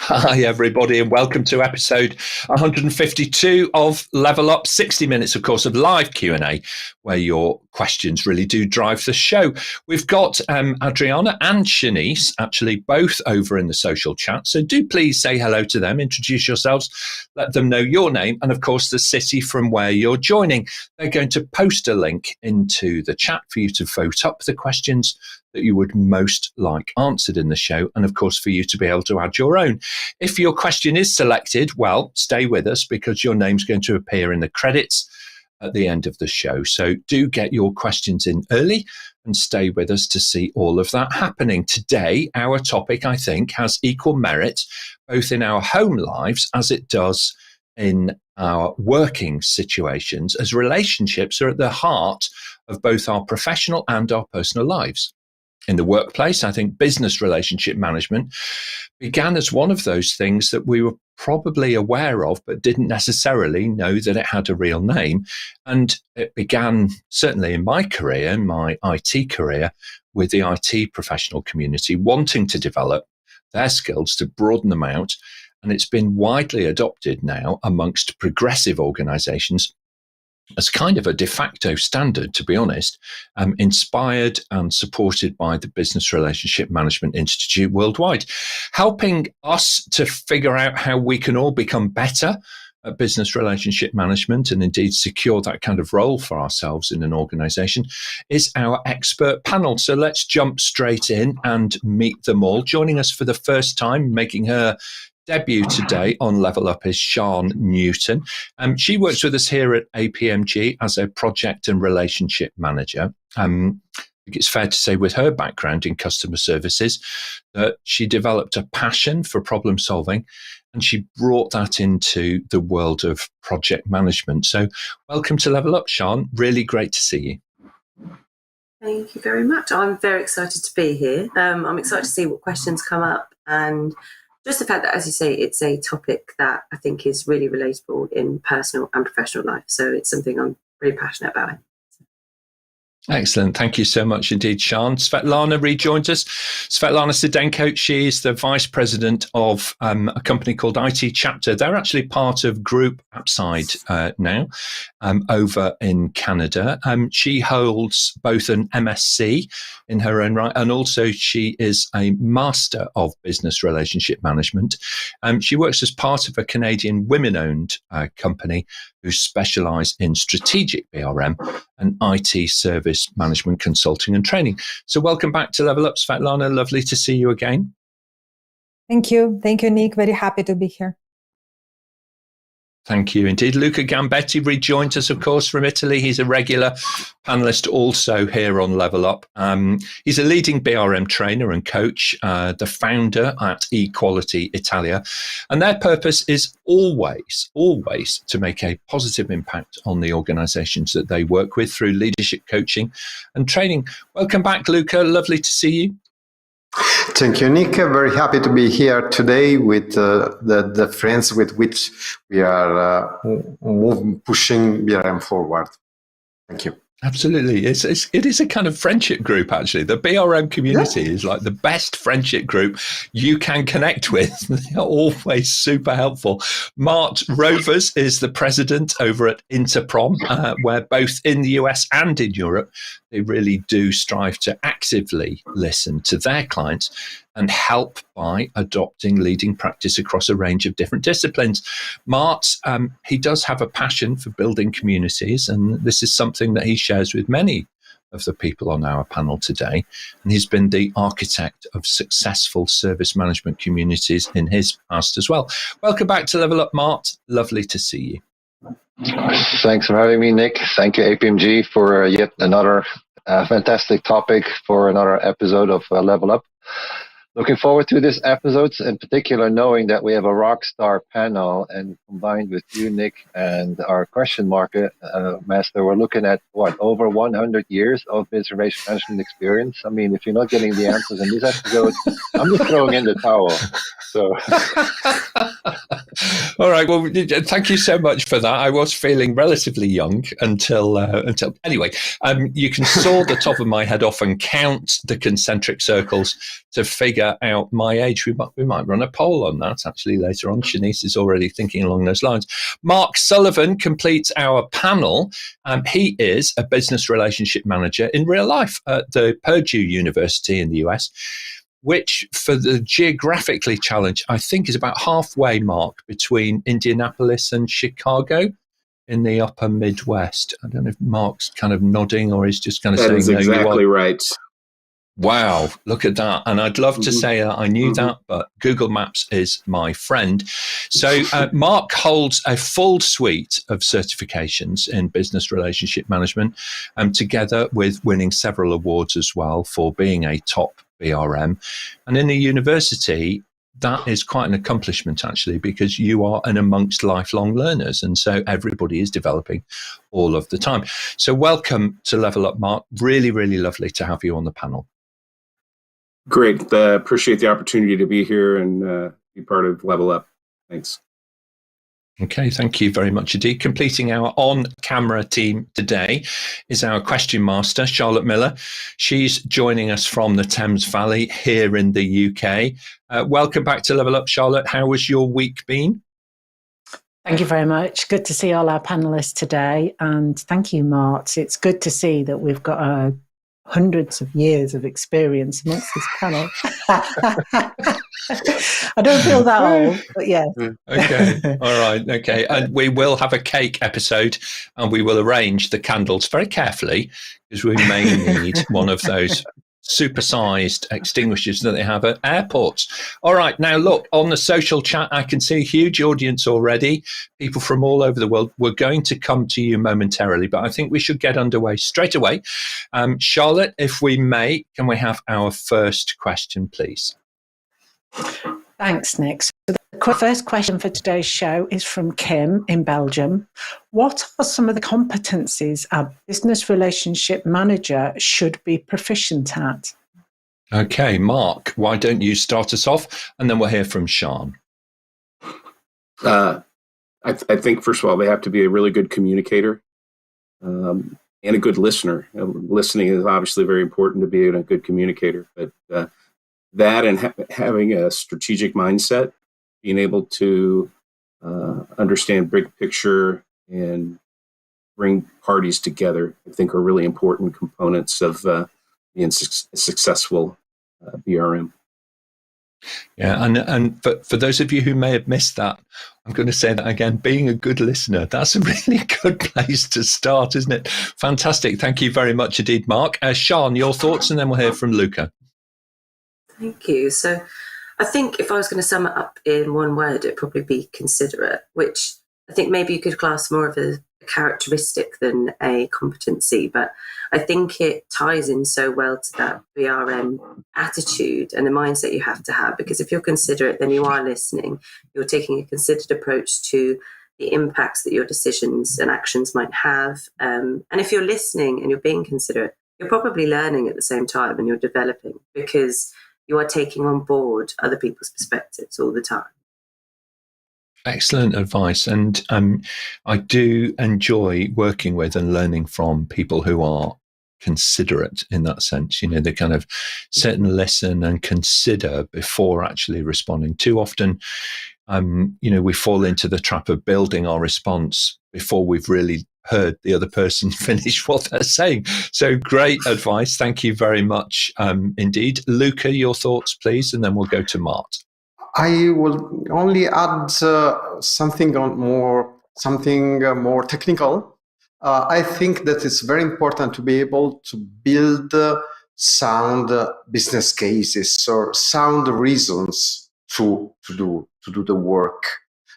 Hi, everybody, and welcome to episode 152 of Level Up. 60 minutes, of course, of live Q&A, where your questions really do drive the show. We've got Adriana and Shanice, actually, both over in the social chat. So do please say hello to them, introduce yourselves, let them know your name, and, of course, the city from where you're joining. They're going to post a link into the chat for you to vote up the questions that you would most like answered in the show, and of course for you to be able to add your own. If your question is selected, well, stay with us because your name's going to appear in the credits at the end of the show. So do get your questions in early and stay with us to see all of that happening. Today, our topic, I think, has equal merit, both in our home lives as it does in our working situations, as relationships are at the heart of both our professional and our personal lives. In the workplace, I think business relationship management began as one of those things that we were probably aware of, but didn't necessarily know that it had a real name. And it began, certainly in my career, in my IT career, with the IT professional community wanting to develop their skills to broaden them out. And it's been widely adopted now amongst progressive organizations as kind of a de facto standard, to be honest, inspired and supported by the Business Relationship Management Institute worldwide, helping us to figure out how we can all become better at business relationship management and indeed secure that kind of role for ourselves in an organization is our expert panel. So let's jump straight in and meet them all. Joining us for the first time, making her debut today on Level Up is Siân Newton. She works with us here at APMG as a project and relationship manager. I think it's fair to say with her background in customer services that she developed a passion for problem solving and she brought that into the world of project management. So welcome to Level Up, Siân. Really great to see you. Thank you very much. I'm very excited to be here. I'm excited to see what questions come up and just the fact that, as you say, it's a topic that I think is really relatable in personal and professional life. So it's something I'm really passionate about. Excellent. Thank you so much indeed, Siân. Svetlana rejoins us. Svetlana Sidenko, she is the vice president of a company called IT Chapter. They're actually part of Group Apside now over in Canada. She holds both an MSc in her own right, and also she is a Master of Business Relationship Management. She works as part of a Canadian women-owned company who specialise in strategic BRM and IT service management consulting and training. So welcome back to Level Up, Svetlana. Lovely to see you again. Thank you. Thank you, Nick. Very happy to be here. Thank you indeed. Luca Gambetti rejoined us, of course, from Italy. He's a regular panelist also here on Level Up. He's a leading BRM trainer and coach, the founder at Equality Italia. And their purpose is always to make a positive impact on the organizations that they work with through leadership coaching and training. Welcome back, Luca. Lovely to see you. Thank you, Nick. Very happy to be here today with the friends with which we are pushing BRM forward. Thank you. Absolutely. It is a kind of friendship group, actually. The BRM community is like the best friendship group you can connect with. They're always super helpful. Mart Rovers is the president over at INTERPROM, where both in the US and in Europe, they really do strive to actively listen to their clients and help by adopting leading practice across a range of different disciplines. Mart, he does have a passion for building communities, and this is something that he shares with many of the people on our panel today. And he's been the architect of successful service management communities in his past as well. Welcome back to Level Up, Mart. Lovely to see you. Thanks for having me, Nick. Thank you, APMG, for yet another fantastic topic for another episode of Level Up. Looking forward to this episode, in particular knowing that we have a rock star panel, and combined with you, Nick, and our question market master, we're looking at over 100 years of business relationship management experience. I mean, if you're not getting the answers in this episode, I'm just throwing in the towel. So, all right. Well, thank you so much for that. I was feeling relatively young until anyway. You can saw the top of my head off and count the concentric circles to figure figure out my age. We might run a poll on that actually later on. Shanice is already thinking along those lines. Mark Sullivan completes our panel. He is a business relationship manager in real life at the Purdue University in the US, which for the geographically challenged, I think is about halfway mark between Indianapolis and Chicago in the upper Midwest. I don't know if Mark's kind of nodding or he's just kind of saying, that is exactly right. Wow, look at that. And I'd love to say that I knew that, but Google Maps is my friend. So Mark holds a full suite of certifications in business relationship management, together with winning several awards as well for being a top BRM. And in the university, that is quite an accomplishment, actually, because you are an amongst lifelong learners. And so everybody is developing all of the time. So welcome to Level Up, Mark. Really, really lovely to have you on the panel. Great. Appreciate the opportunity to be here and be part of Level Up. Thanks. Okay, thank you very much indeed. Completing our on-camera team today is our question master, Charlotte Miller. She's joining us from the Thames Valley here in the UK. Welcome back to Level Up, Charlotte. How has your week been? Thank you very much. Good to see all our panelists today. And thank you, Mart. It's good to see that we've got hundreds of years of experience amongst this panel. I don't feel that old, but yeah. Okay. All right. Okay. And we will have a cake episode and we will arrange the candles very carefully because we may need one of those supersized extinguishers that they have at airports. All right. Now, look, on the social chat, I can see a huge audience already, people from all over the world. We're going to come to you momentarily, but I think we should get underway straight away. Charlotte, if we may, can we have our first question, please? Thanks, Nick. So the first question for today's show is from Kim in Belgium. What are some of the competencies a business relationship manager should be proficient at? Okay, Mark, why don't you start us off and then we'll hear from Siân. I think, first of all, they have to be a really good communicator and a good listener. Listening is obviously very important to be a good communicator, but that and having a strategic mindset, being able to understand big picture and bring parties together, I think are really important components of being a successful BRM. Yeah, and for those of you who may have missed that, I'm going to say that again, being a good listener, that's a really good place to start, isn't it? Fantastic. Thank you very much indeed, Mark. Siân, your thoughts, and then we'll hear from Luca. Thank you. So I think if I was going to sum it up in one word, it'd probably be considerate, which I think maybe you could class more of a characteristic than a competency, but I think it ties in so well to that BRM attitude and the mindset you have to have, because if you're considerate, then you are listening, you're taking a considered approach to the impacts that your decisions and actions might have. And if you're listening and you're being considerate, you're probably learning at the same time and you're developing because you are taking on board other people's perspectives all the time. Excellent advice. And I do enjoy working with and learning from people who are considerate in that sense. You know, they kind of sit and listen and consider before actually responding. Too often, you know, we fall into the trap of building our response before we've really heard the other person finish what they're saying. So great advice. Thank you very much indeed. Luca, your thoughts, please, and then we'll go to Mart. I will only add something more technical. I think that it's very important to be able to build sound business cases or sound reasons to do the work.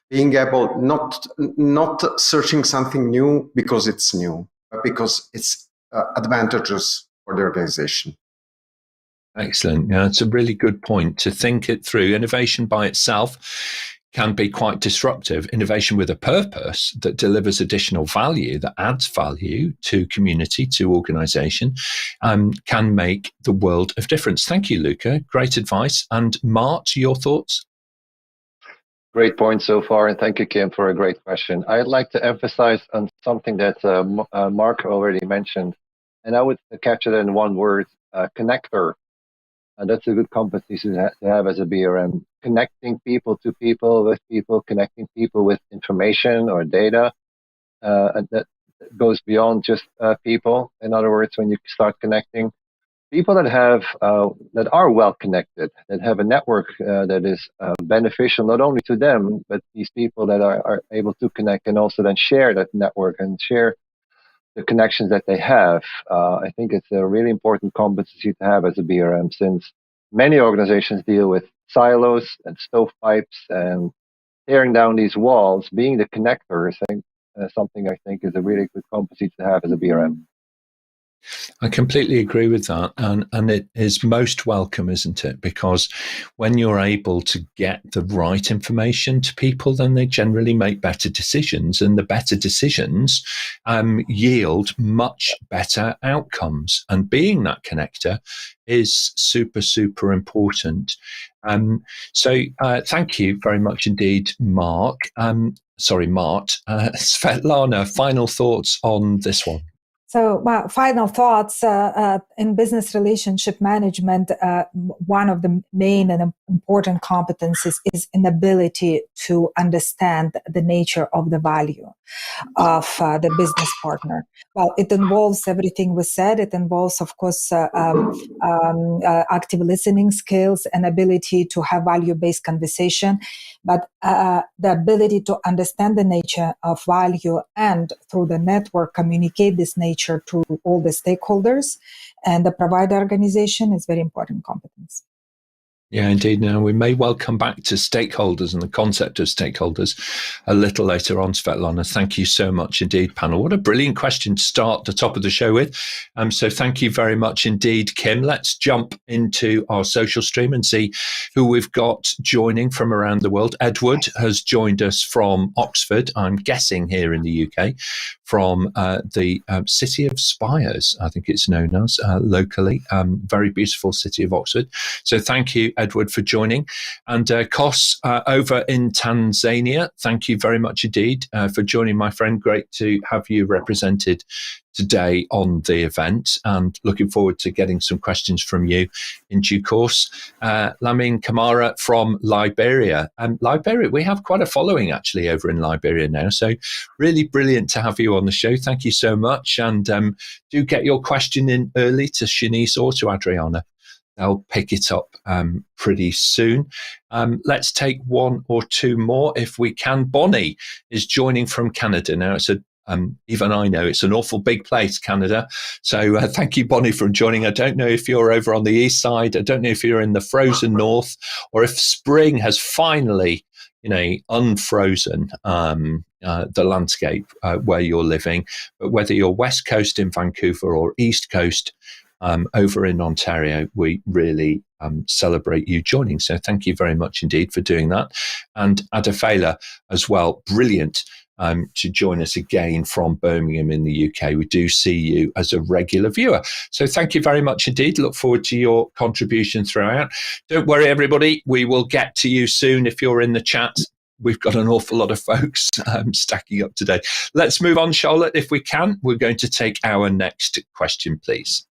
Being able not searching something new because it's new, but because it's advantageous for the organization. Excellent. Yeah, it's a really good point to think it through. Innovation by itself can be quite disruptive. Innovation with a purpose that delivers additional value, that adds value to community, to organization, can make the world of difference. Thank you, Luca. Great advice. And Mart, your thoughts? Great point so far, and thank you, Kim, for a great question. I'd like to emphasize on something that Mark already mentioned, and I would capture it in one word, connector. And that's a good competency to have as a BRM, connecting people to people with people, connecting people with information or data. And that goes beyond just people. In other words, when you start connecting people that have that are well connected, that have a network that is beneficial not only to them, but these people that are able to connect and also then share that network and share the connections that they have. I think it's a really important competency to have as a BRM, since many organizations deal with silos and stovepipes and tearing down these walls. Being the connector is something I think is a really good competency to have as a BRM. I completely agree with that. And it is most welcome, isn't it? Because when you're able to get the right information to people, then they generally make better decisions, and the better decisions yield much better outcomes. And being that connector is super, super important. So thank you very much indeed, Mart. Svetlana, final thoughts on this one? So, final thoughts in business relationship management. One of the main and important competencies is an ability to understand the nature of the value of the business partner. Well, it involves everything we said. It involves, of course, active listening skills and ability to have value-based conversation, but the ability to understand the nature of value and through the network communicate this nature to all the stakeholders and the provider organization is very important competence. Yeah, indeed. Now, we may well come back to stakeholders and the concept of stakeholders a little later on, Svetlana. Thank you so much indeed, panel. What a brilliant question to start the top of the show with. So thank you very much indeed, Kim. Let's jump into our social stream and see who we've got joining from around the world. Edward has joined us from Oxford, I'm guessing here in the UK, from the city of Spires, I think it's known as locally. Very beautiful city of Oxford. So thank you, Edward, for joining. And Kos over in Tanzania, thank you very much indeed for joining, my friend. Great to have you represented today on the event, and looking forward to getting some questions from you in due course. Lamin Kamara from Liberia. Liberia, we have quite a following actually over in Liberia now, so really brilliant to have you on the show. Thank you so much, and do get your question in early to Shanice or to Adriana. They'll pick it up pretty soon. Let's take one or two more if we can. Bonnie is joining from Canada. Now, it's even I know it's an awful big place, Canada. So thank you, Bonnie, for joining. I don't know if you're over on the east side. I don't know if you're in the frozen north, or if spring has finally, unfrozen the landscape where you're living. But whether you're west coast in Vancouver or east coast over in Ontario, we really celebrate you joining. So thank you very much indeed for doing that. And Adafela as well, brilliant to join us again from Birmingham in the UK. We do see you as a regular viewer. So thank you very much indeed. Look forward to your contribution throughout. Don't worry, everybody. We will get to you soon if you're in the chat. We've got an awful lot of folks stacking up today. Let's move on, Charlotte, if we can. We're going to take our next question, please.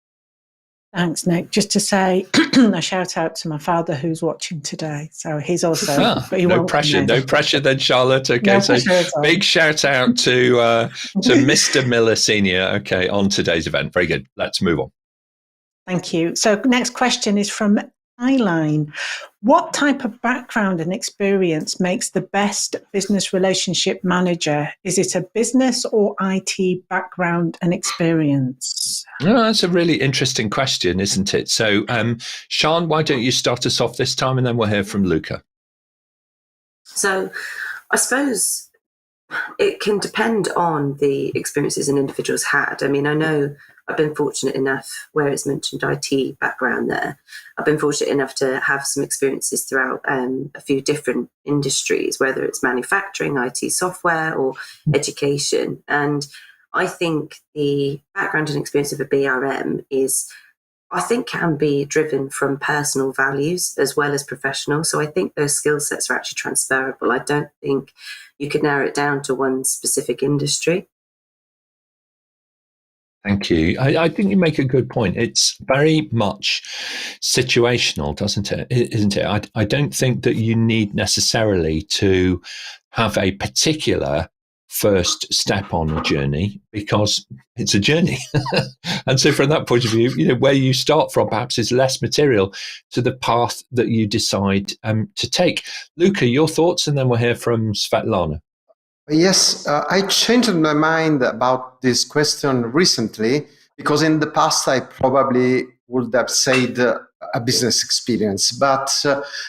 Thanks, Nick. Just to say a shout out to my father who's watching today. So he's also... but he no pressure then, Charlotte. Okay, no so big shout out to Mr. Miller Senior, okay, on today's event. Very good. Let's move on. Thank you. So next question is from Eileen. What type of background and experience makes the best business relationship manager? Is it a business or IT background and experience? No, that's a really interesting question, isn't it? So, Siân, why don't you start us off this time, and then we'll hear from Luca. So, I suppose it can depend on the experiences an individual's had. I mean, I know I've been fortunate enough, where it's mentioned IT background there, I've been fortunate enough to have some experiences throughout a few different industries, whether it's manufacturing, IT software, or education. And I think the background and experience of a BRM can be driven from personal values as well as professional. So I think those skill sets are actually transferable. I don't think you could narrow it down to one specific industry. Thank you. I think you make a good point. It's very much situational, doesn't it? Isn't it? I don't think that you need necessarily to have a particular first step on a journey, because it's a journey. And so from that point of view, where you start from perhaps is less material to the path that you decide to take. Luca, your thoughts, and then we'll hear from Svetlana. Yes, I changed my mind about this question recently, because in the past I probably would have said a business experience, but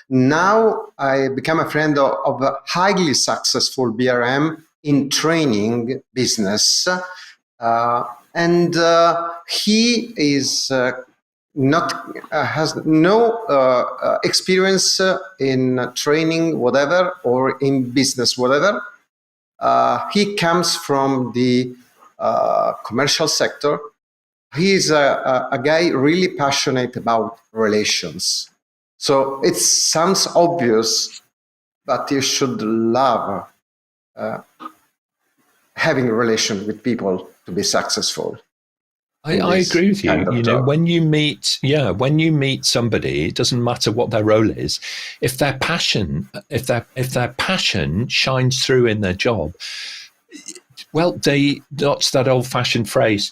now I become a friend of a highly successful BRM in training business, and he is not has no experience in training whatever or in business whatever. He comes from the commercial sector. He's a guy really passionate about relations. So it sounds obvious, but you should love having a relation with people to be successful. I agree with you. When you meet somebody, it doesn't matter what their role is. If their passion shines through in their job, well, that's that old-fashioned phrase.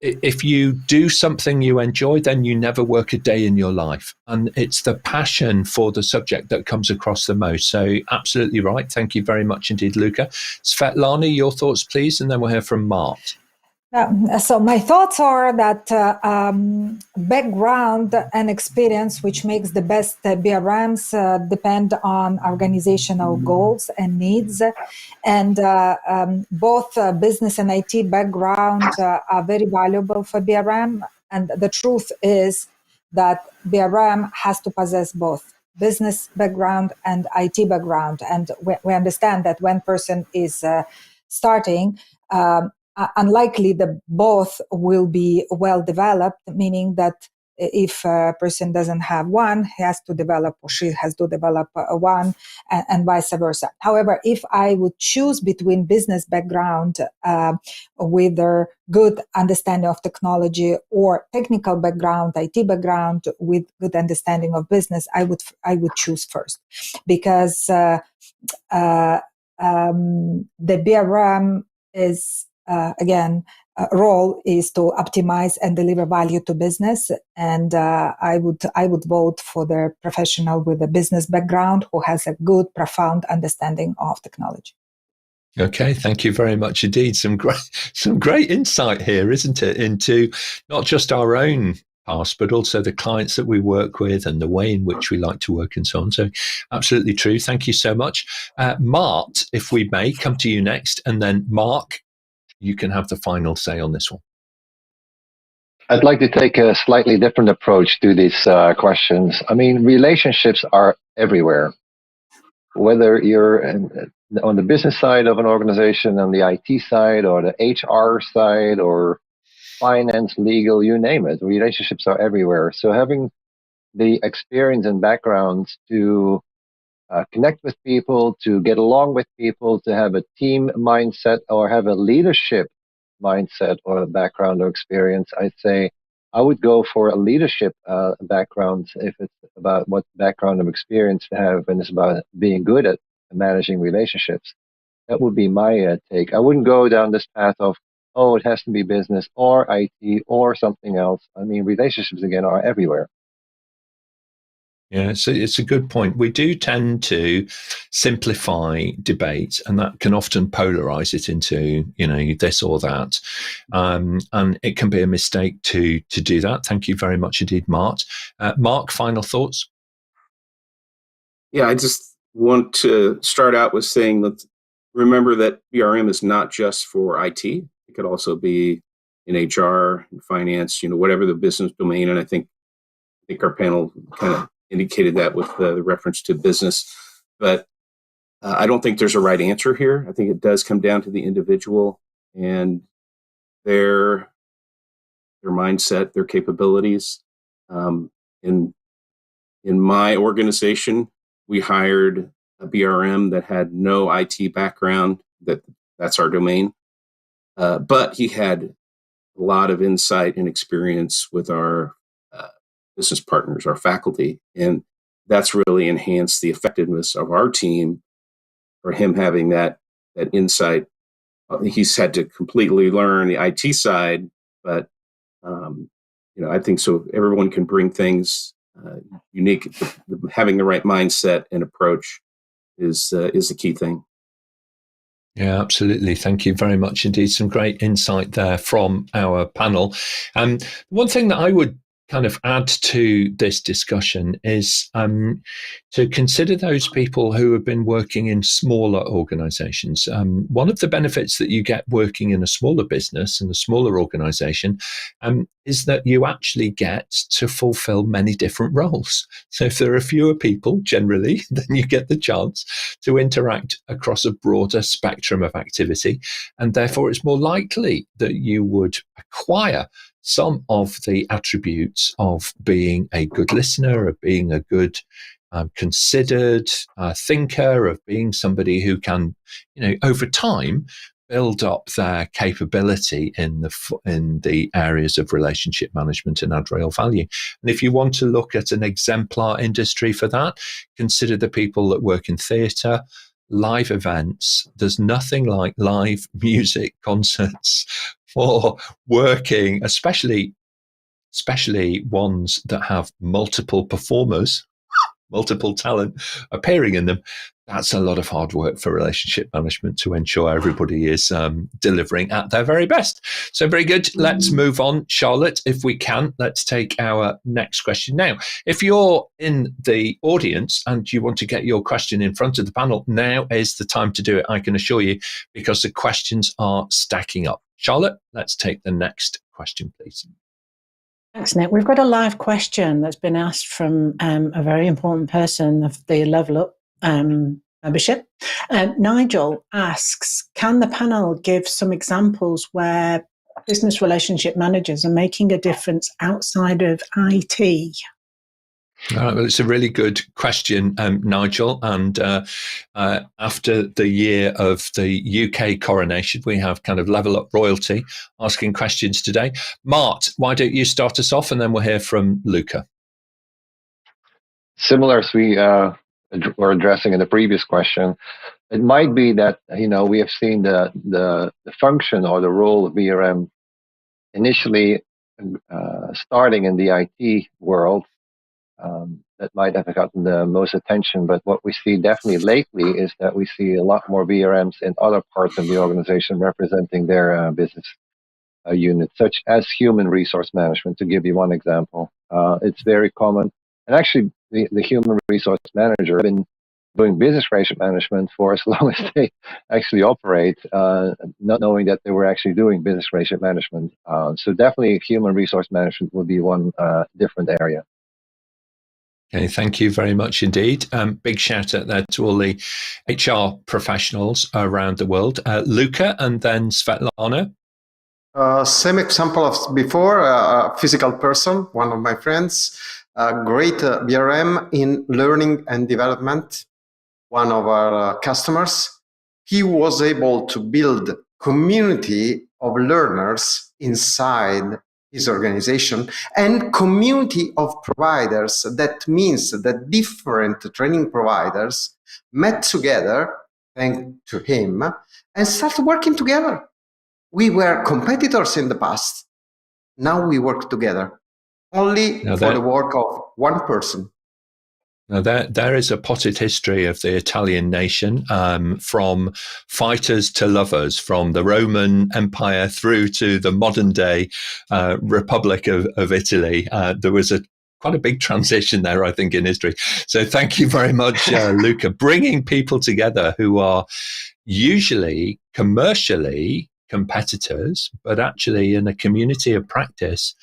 If you do something you enjoy, then you never work a day in your life. And it's the passion for the subject that comes across the most. So absolutely right. Thank you very much indeed, Luca. Svetlana, your thoughts, please, and then we'll hear from Mart. So my thoughts are that background and experience, which makes the best BRMs, depend on organizational goals and needs. And both business and IT background are very valuable for BRM. And the truth is that BRM has to possess both business background and IT background. And we understand that when person is starting, unlikely that both will be well developed, meaning that if a person doesn't have one, he has to develop, or she has to develop one, and vice versa. However, if I would choose between business background with a good understanding of technology, or technical background, IT background with good understanding of business, I would choose first, because the BRM is role is to optimize and deliver value to business, and I would vote for the professional with a business background who has a good, profound understanding of technology. Okay, thank you very much indeed. Some great insight here, isn't it, into not just our own past, but also the clients that we work with and the way in which we like to work and so on. So absolutely true. Thank you so much. Mart, if we may, come to you next, and then Mark, you can have the final say on this one. I'd like to take a slightly different approach to these questions. I mean, relationships are everywhere. Whether you're on the business side of an organization, on the IT side, or the HR side, or finance, legal, you name it, relationships are everywhere. So having the experience and backgrounds to connect with people, to get along with people, to have a team mindset or have a leadership mindset or a background or experience, I'd say I would go for a leadership background if it's about what background of experience to have and it's about being good at managing relationships. That would be my take. I wouldn't go down this path of, oh, it has to be business or IT or something else. I mean, relationships, again, are everywhere. Yeah, it's a good point. We do tend to simplify debate, and that can often polarize it into, this or that. And it can be a mistake to do that. Thank you very much indeed, Mart. Mark, final thoughts? Yeah, I just want to start out with saying that remember that BRM is not just for IT. It could also be in HR, in finance, whatever the business domain. And I think our panel kind of indicated that with the reference to business. But I don't think there's a right answer here. I think it does come down to the individual and their mindset, their capabilities. In my organization, we hired a BRM that had no IT background. That's our domain. But he had a lot of insight and experience with our business partners, our faculty, and that's really enhanced the effectiveness of our team. For him having that insight, he's had to completely learn the IT side, but I think so. Everyone can bring things unique. Having the right mindset and approach is the key thing. Yeah, absolutely. Thank you very much indeed. Some great insight there from our panel. One thing that I would kind of add to this discussion is to consider those people who have been working in smaller organizations. One of the benefits that you get working in a smaller business and a smaller organization is that you actually get to fulfill many different roles. So if there are fewer people generally, then you get the chance to interact across a broader spectrum of activity. And therefore, it's more likely that you would acquire some of the attributes of being a good listener, of being a good considered thinker, of being somebody who can, over time, build up their capability in the areas of relationship management and add real value. And if you want to look at an exemplar industry for that, consider the people that work in theatre, live events. There's nothing like live music concerts for working, especially ones that have multiple performers, multiple talent appearing in them. That's a lot of hard work for relationship management to ensure everybody is delivering at their very best. So very good. Let's move on. Charlotte, if we can, let's take our next question now. If you're in the audience and you want to get your question in front of the panel, now is the time to do it, I can assure you, because the questions are stacking up. Charlotte, let's take the next question, please. Thanks, Nick. We've got a live question that's been asked from a very important person of the Level Up membership. Nigel asks, can the panel give some examples where business relationship managers are making a difference outside of IT? Well, it's a really good question, Nigel. And after the year of the UK coronation, we have kind of Level Up royalty asking questions today. Mart, why don't you start us off and then we'll hear from Luca. Similar as we were addressing in the previous question, it might be that we have seen the function or the role of BRM initially starting in the IT world. That might have gotten the most attention, but what we see definitely lately is that we see a lot more BRMs in other parts of the organization representing their business units, such as human resource management, to give you one example. It's very common. And actually, the human resource manager have been doing business relationship management for as long as they actually operate, not knowing that they were actually doing business relationship management. So definitely human resource management would be one different area. Okay, thank you very much indeed. Big shout out there to all the HR professionals around the world. Luca and then Svetlana. Same example of before, a physical person, one of my friends, great BRM in learning and development, one of our customers. He was able to build community of learners inside his organization and community of providers. That means that different training providers met together, thanks to him, and started working together. We were competitors in the past. Now we work together, only for the work of one person. Now, there is a potted history of the Italian nation, from fighters to lovers, from the Roman Empire through to the modern day Republic of Italy. There was quite a big transition there, I think, in history. So thank you very much, Luca, bringing people together who are usually commercially competitors, but actually in a community of practice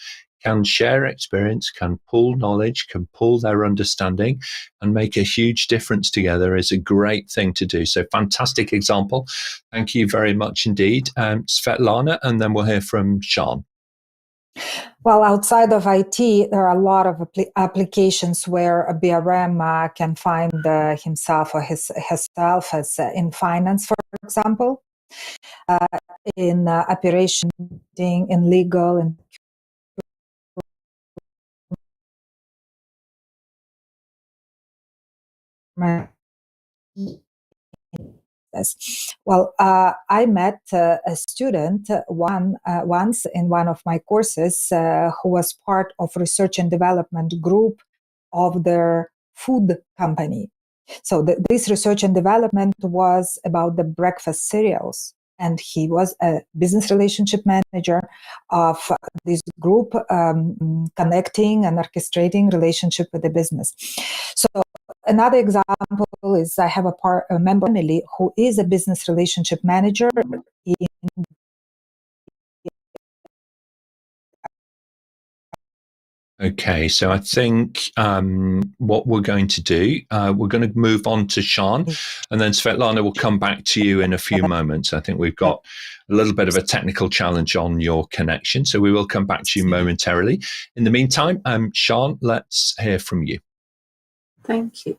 can share experience, can pool knowledge, can pool their understanding and make a huge difference together is a great thing to do. So fantastic example. Thank you very much indeed. Svetlana, and then we'll hear from Siân. Well, outside of IT, there are a lot of applications where a BRM can find himself or herself, as in finance, for example. In operation in legal and well, I met a student once in one of my courses who was part of research and development group of their food company. So this research and development was about the breakfast cereals. And he was a business relationship manager of this group, connecting and orchestrating relationship with the business. So another example is I have a member, Emily, who is a business relationship manager in Okay, so I think what we're going to do, we're going to move on to Siân, and then Svetlana will come back to you in a few moments. I think we've got a little bit of a technical challenge on your connection, so we will come back to you momentarily. In the meantime, Siân, let's hear from you. Thank you.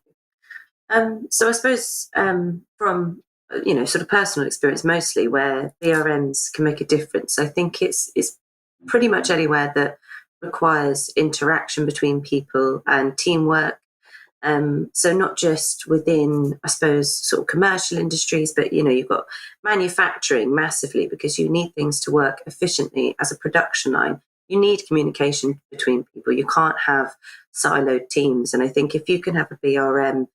So I suppose from sort of personal experience mostly, where BRMs can make a difference, I think it's pretty much anywhere that requires interaction between people and teamwork. So not just within, I suppose, sort of commercial industries, but you've got manufacturing massively, because you need things to work efficiently as a production line. You need communication between people. You can't have siloed teams. And I think if you can have a BRM,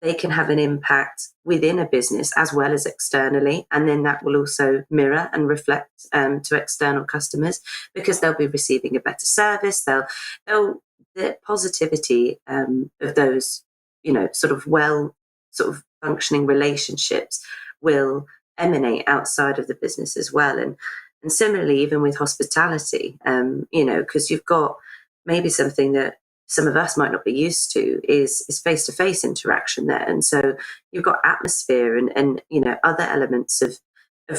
they can have an impact within a business as well as externally. And then that will also mirror and reflect to external customers, because they'll be receiving a better service. The positivity of those, sort of functioning relationships will emanate outside of the business as well. And similarly, even with hospitality, because you've got maybe something that some of us might not be used to is face-to-face interaction there. And so you've got atmosphere and other elements of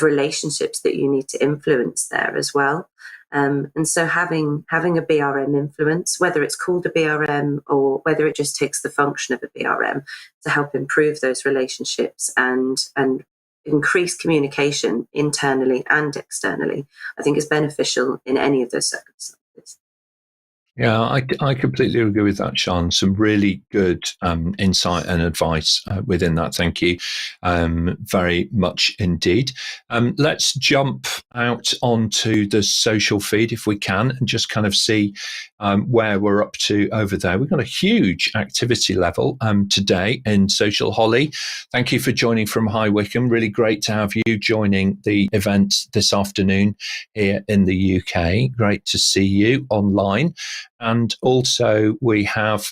relationships that you need to influence there as well. And so having a BRM influence, whether it's called a BRM or whether it just takes the function of a BRM to help improve those relationships and increase communication internally and externally, I think is beneficial in any of those circumstances. Yeah, I completely agree with that, Siân. Some really good insight and advice within that. Thank you very much indeed. Let's jump out onto the social feed if we can and just kind of see where we're up to over there. We've got a huge activity level today in Social. Holly, thank you for joining from High Wycombe. Really great to have you joining the event this afternoon here in the UK. Great to see you online. And also we have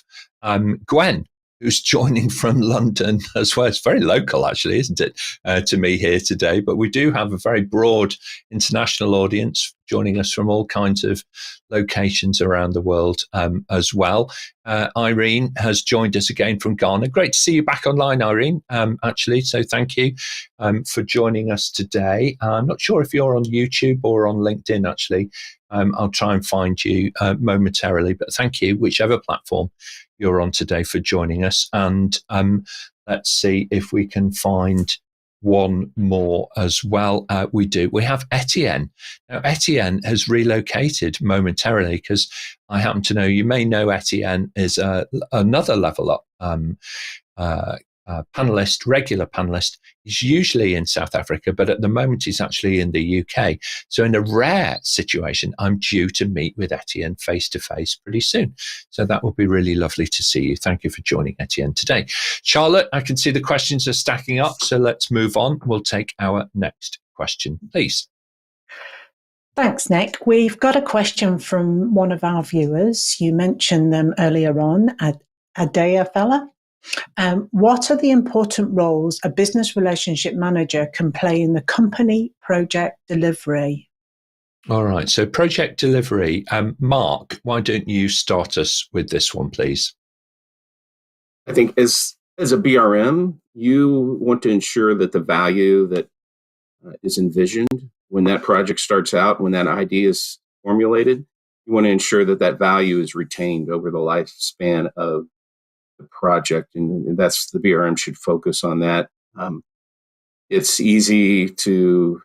Gwen, who's joining from London as well. It's very local, actually, isn't it, to me here today? But we do have a very broad international audience joining us from all kinds of locations around the world as well. Irene has joined us again from Ghana. Great to see you back online, Irene, actually. So thank you for joining us today. I'm not sure if you're on YouTube or on LinkedIn, actually. I'll try and find you momentarily, but thank you, whichever platform you're on today, for joining us. And let's see if we can find one more as well. We do. We have Etienne. Now, Etienne has relocated momentarily because I happen to know, you may know Etienne is another Level Up panelist, regular panelist. He's usually in South Africa, but at the moment he's actually in the UK. So in a rare situation, I'm due to meet with Etienne face to face pretty soon. So that would be really lovely to see you. Thank you for joining, Etienne, today. Charlotte, I can see the questions are stacking up, so let's move on. We'll take our next question, please. Thanks, Nick. We've got a question from one of our viewers. You mentioned them earlier on, Adea Fella. What are the important roles a business relationship manager can play in the company project delivery? All right, so project delivery. Mark, why don't you start us with this one, please? I think as a BRM, you want to ensure that the value that is envisioned when that project starts out, when that idea is formulated, you want to ensure that that value is retained over the lifespan of the project, and that's the BRM should focus on that. It's easy to,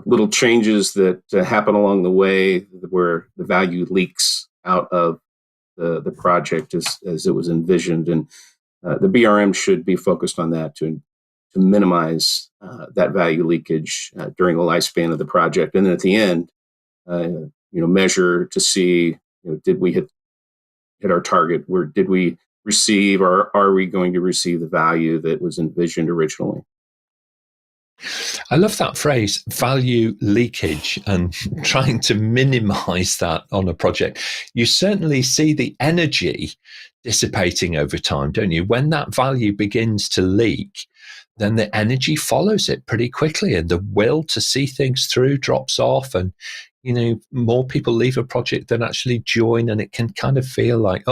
little changes that happen along the way where the value leaks out of the project as it was envisioned. And the BRM should be focused on that to minimize that value leakage during the lifespan of the project. And then at the end, measure to see, did we hit our target? Where did we receive, or are we going to receive the value that was envisioned originally? I love that phrase, value leakage, and trying to minimize that on a project. You certainly see the energy dissipating over time, don't you? When that value begins to leak, then the energy follows it pretty quickly, and the will to see things through drops off, and more people leave a project than actually join, and it can kind of feel like,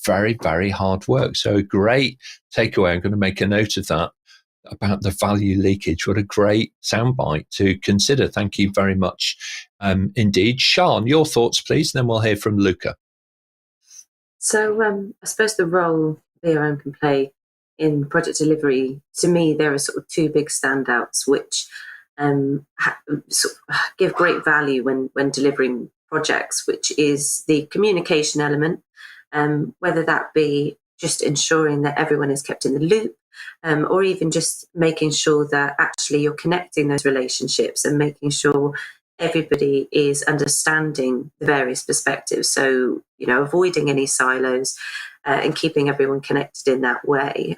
very, very hard work. So a great takeaway. I'm going to make a note of that about the value leakage. What a great soundbite to consider. Thank you very much indeed. Siân, your thoughts, please, and then we'll hear from Luca. So I suppose the role BRM can play in project delivery, to me, there are sort of two big standouts which sort of give great value when delivering projects, which is the communication element, whether that be just ensuring that everyone is kept in the loop, or even just making sure that actually you're connecting those relationships and making sure everybody is understanding the various perspectives. So, avoiding any silos and keeping everyone connected in that way,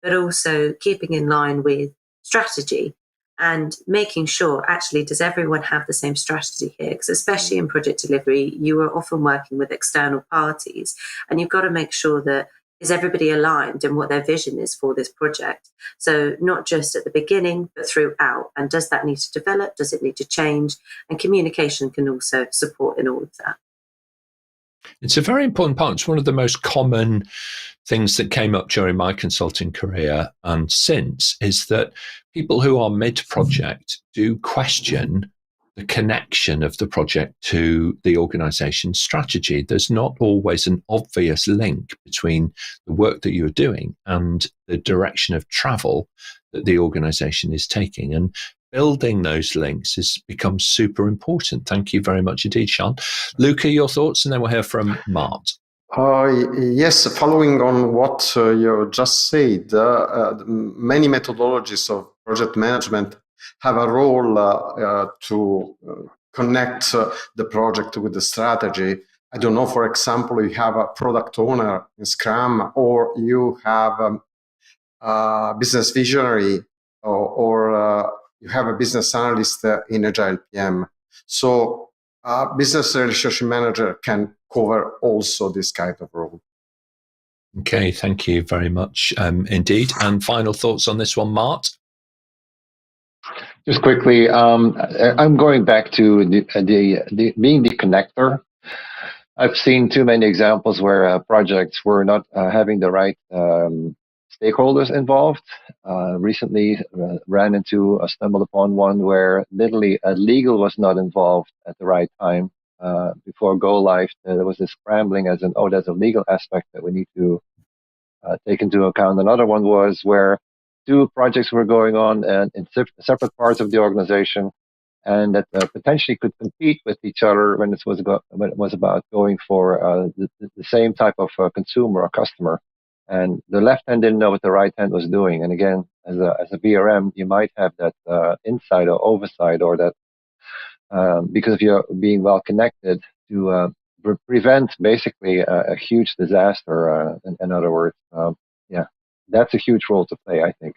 but also keeping in line with strategy and making sure, actually, does everyone have the same strategy here? Because especially in project delivery, you are often working with external parties, and you've got to make sure that is everybody aligned in what their vision is for this project? So not just at the beginning, but throughout. And does that need to develop? Does it need to change? And communication can also support in all of that. It's a very important part. It's one of the most common things that came up during my consulting career and since, is that people who are mid-project do question the connection of the project to the organization's strategy. There's not always an obvious link between the work that you're doing and the direction of travel that the organization is taking. And building those links has become super important. Thank you very much indeed, Siân. Luca, your thoughts, and then we'll hear from Mart. Yes, following on what you just said, many methodologies of project management have a role to connect the project with the strategy. I don't know, for example, you have a product owner in Scrum, or you have a business visionary, or you have a business analyst in Agile PM. So a business relationship manager can cover also this kind of role. Okay, thank you very much indeed. And final thoughts on this one, Mart? Just quickly, I'm going back to the being the connector. I've seen too many examples where projects were not having the right stakeholders involved. Recently stumbled upon one where literally legal was not involved at the right time. Before go live, there was this scrambling as in, there's a legal aspect that we need to take into account. Another one was where two projects were going on and in separate parts of the organization, and that potentially could compete with each other when it was about going for the same type of consumer or customer. And the left hand didn't know what the right hand was doing. And again, as a BRM, you might have that insight or oversight, or that because of your being well connected to prevent basically a huge disaster. In other words, that's a huge role to play, I think.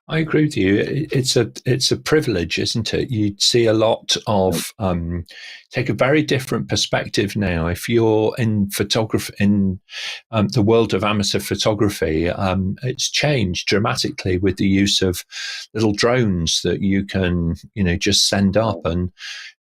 I agree with you. It's a privilege, isn't it? You see a lot of take a very different perspective now. If you're in photography, in the world of amateur photography, it's changed dramatically with the use of little drones that you can, just send up, and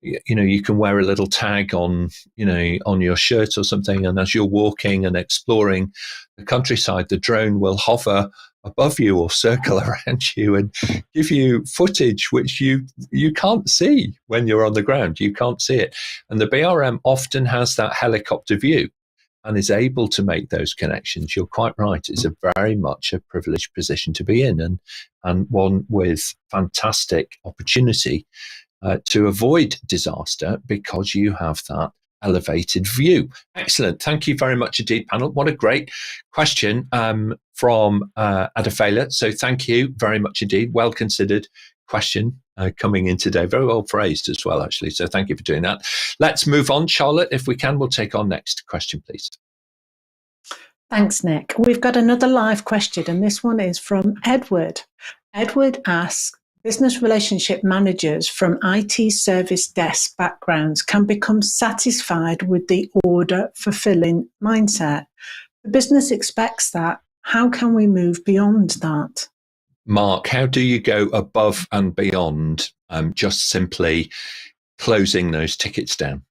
you can wear a little tag on your shirt or something, and as you're walking and exploring the countryside, the drone will hover above you or circle around you and give you footage which you can't see when you're on the ground. You can't see it. And the BRM often has that helicopter view. and is able to make those connections, you're quite right, it's a very much a privileged position to be in, and one with fantastic opportunity to avoid disaster because you have that elevated view. Excellent. Thank you very much indeed, panel. What a great question from Adafela. So thank you very much indeed. Well considered question coming in today. Very well phrased as well, actually. So thank you for doing that. Let's move on. Charlotte, if we can, we'll take our next question, please. Thanks, Nick. We've got another live question, and this one is from Edward. Edward asks, business relationship managers from IT service desk backgrounds can become satisfied with the order fulfilling mindset. The business expects that. How can we move beyond that? Mark, how do you go above and beyond just simply closing those tickets down?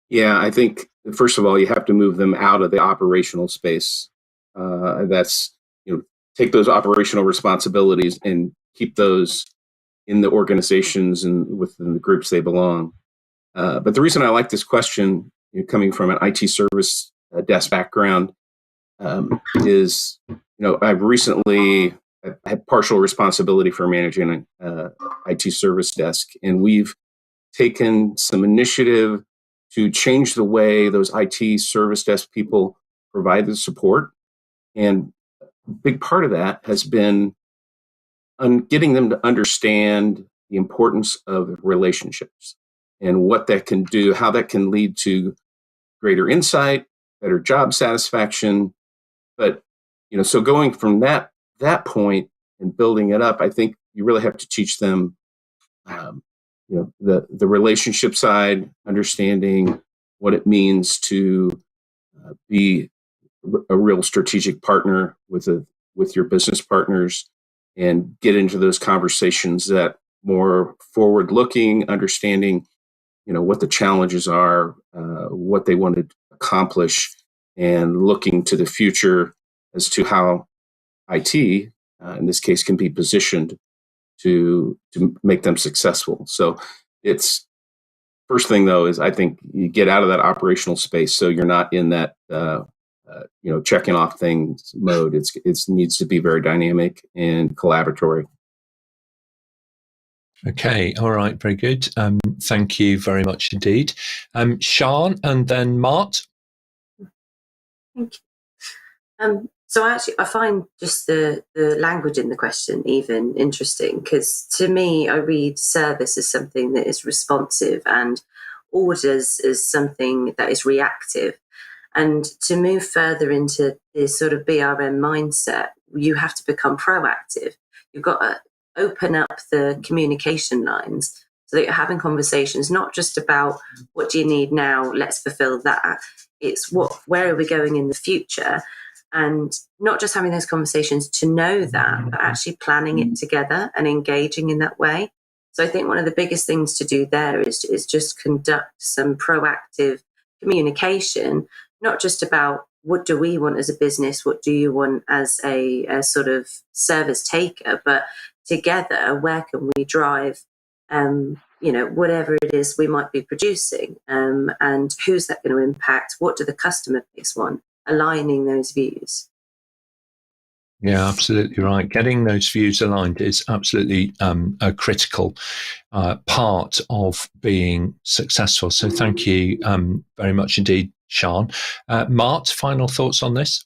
Yeah, I think, first of all, you have to move them out of the operational space. That's, take those operational responsibilities and keep those in the organizations and within the groups they belong. But the reason I like this question, coming from an IT service desk background, is, I've recently had partial responsibility for managing an IT service desk, and we've taken some initiative to change the way those IT service desk people provide the support. And a big part of that has been getting them to understand the importance of relationships and what that can do, how that can lead to greater insight, better job satisfaction. But, so going from that point and building it up, I think you really have to teach them, the relationship side, understanding what it means to be a real strategic partner with your business partners, and get into those conversations that more forward-looking, understanding, what the challenges are, what they want to accomplish, and looking to the future as to how IT, in this case, can be positioned to make them successful. So it's first thing, though, is I think you get out of that operational space so you're not in that checking off things mode. It needs to be very dynamic and collaboratory. Okay, all right, very good. Thank you very much indeed. Siân and then Mart. Thank you. So I find just the language in the question even interesting, because to me, I read service as something that is responsive and orders as something that is reactive. And to move further into this sort of BRM mindset, you have to become proactive. You've got to open up the communication lines so that you're having conversations, not just about what do you need now, let's fulfill that. It's where are we going in the future? And not just having those conversations to know that, but actually planning it together and engaging in that way. So I think one of the biggest things to do there is just conduct some proactive communication, not just about what do we want as a business, what do you want as a sort of service taker, but together, where can we drive, whatever it is we might be producing, and who's that going to impact? What do the customer base want? Aligning those views. Yeah, absolutely right. Getting those views aligned is absolutely a critical part of being successful. So thank you very much indeed, Siân. Mart, final thoughts on this?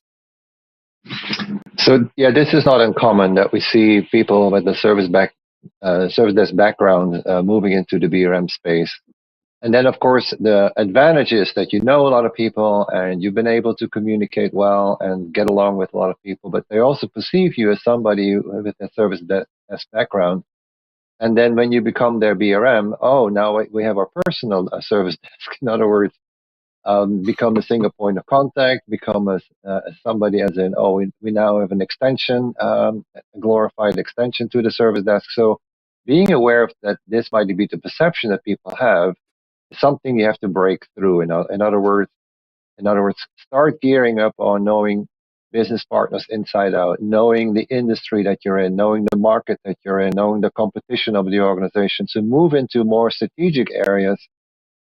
So yeah, this is not uncommon that we see people with the service desk background moving into the BRM space. And then, of course, the advantage is that you know a lot of people and you've been able to communicate well and get along with a lot of people, but they also perceive you as somebody with a service desk background. And then when you become their BRM, now we have our personal service desk. In other words, become a single point of contact, become as somebody as in, we now have an extension, a glorified extension to the service desk. So being aware of that, this might be the perception that people have, something you have to break through. In other words, start gearing up on knowing business partners inside out, knowing the industry that you're in, knowing the market that you're in, knowing the competition of the organization. So move into more strategic areas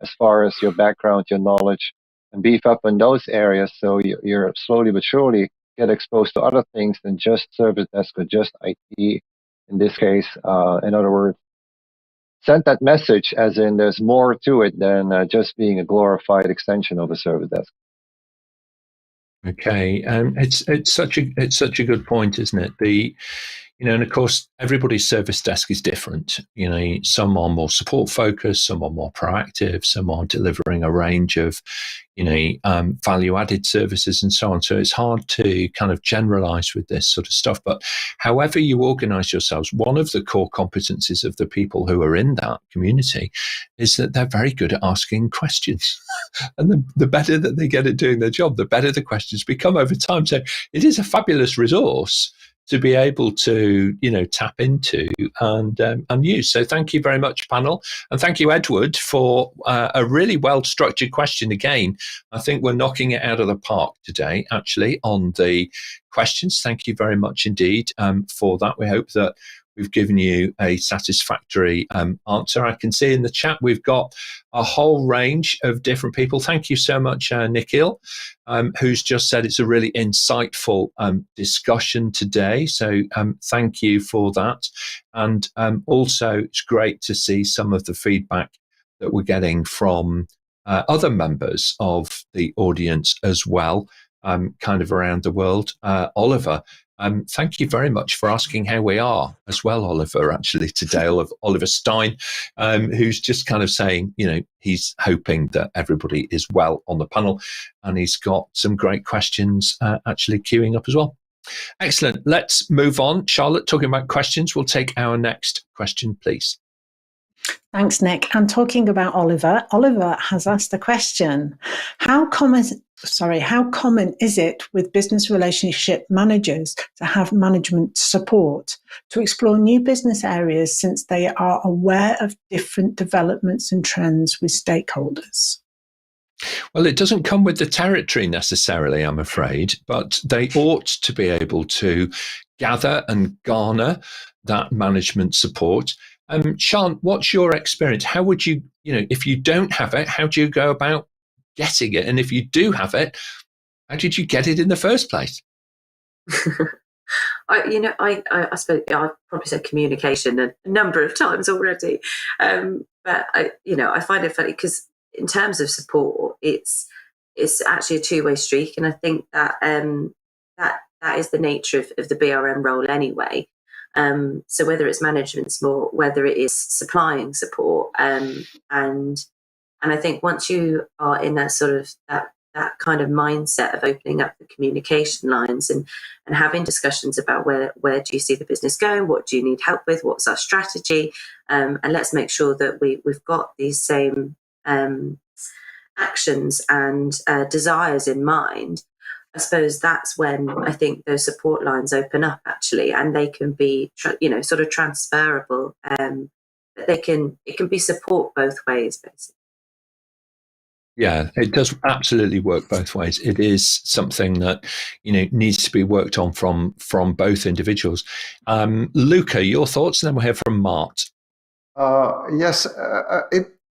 as far as your background, your knowledge, and beef up in those areas, so you're slowly but surely get exposed to other things than just service desk or just IT in this case. In other words, send that message as in there's more to it than just being a glorified extension of a service desk. Okay, it's such a good point, isn't it? And of course, everybody's service desk is different. Some are more support focused, some are more proactive, some are delivering a range of, value added services and so on. So it's hard to kind of generalize with this sort of stuff. But however you organize yourselves, one of the core competencies of the people who are in that community is that they're very good at asking questions. And the better that they get at doing their job, the better the questions become over time. So it is a fabulous resource to be able to, tap into and use. So thank you very much, panel. And thank you, Edward, for a really well-structured question again. I think we're knocking it out of the park today, actually, on the questions. Thank you very much indeed for that. We hope that we've given you a satisfactory answer. I can see in the chat we've got a whole range of different people. Thank you so much, Nikhil, who's just said it's a really insightful discussion today. So thank you for that. And also, it's great to see some of the feedback that we're getting from other members of the audience as well, kind of around the world. Oliver, thank you very much for asking how we are as well, Oliver, actually today. Oliver Stein, who's just kind of saying, he's hoping that everybody is well on the panel, and he's got some great questions actually queuing up as well. Excellent. Let's move on. Charlotte, talking about questions, we'll take our next question, please. Thanks, Nick. And talking about Oliver has asked a question. How common is it with business relationship managers to have management support to explore new business areas since they are aware of different developments and trends with stakeholders? Well, it doesn't come with the territory necessarily, I'm afraid, but they ought to be able to gather and garner that management support. Siân, what's your experience? How would you, if you don't have it, how do you go about getting it? And if you do have it, how did you get it in the first place? I suppose I've probably said communication a number of times already, but I find it funny because in terms of support, it's actually a two-way streak, and I think that that is the nature of the BRM role anyway. So whether it's management support, whether it is supplying support, and I think once you are in that sort of that kind of mindset of opening up the communication lines and having discussions about where do you see the business going, what do you need help with, what's our strategy, and let's make sure that we've got these same actions and desires in mind. I suppose that's when I think those support lines open up actually, and they can be, sort of transferable. But it can be support both ways, basically. Yeah, it does absolutely work both ways. It is something that needs to be worked on from both individuals. Luca, your thoughts, and then we'll hear from Mart. Yes,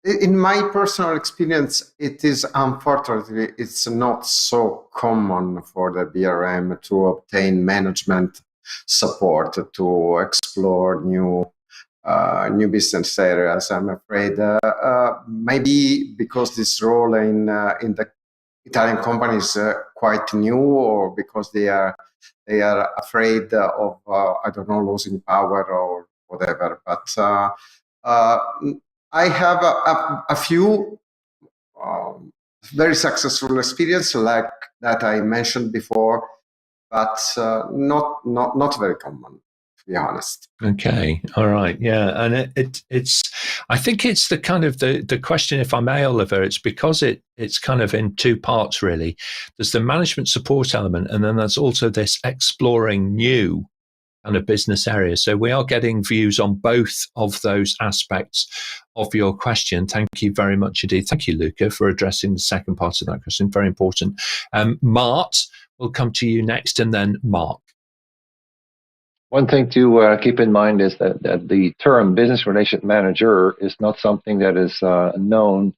in my personal experience, it is unfortunately it's not so common for the BRM to obtain management support to explore new business areas. I'm afraid maybe because this role in the Italian company is quite new, or because they are afraid of losing power or whatever. But I have a few very successful experience like that I mentioned before, but not very common, to be honest. Okay, all right, yeah, and it's I think it's the kind of the question, if I may, Oliver. It's because it's kind of in two parts really. There's the management support element, and then there's also this exploring new kind of business areas. So we are getting views on both of those aspects of your question. Thank you very much indeed. Thank you, Luca, for addressing the second part of that question. Very important. Mart, we'll come to you next, and then Mark. One thing to keep in mind is that the term business relationship manager is not something that is known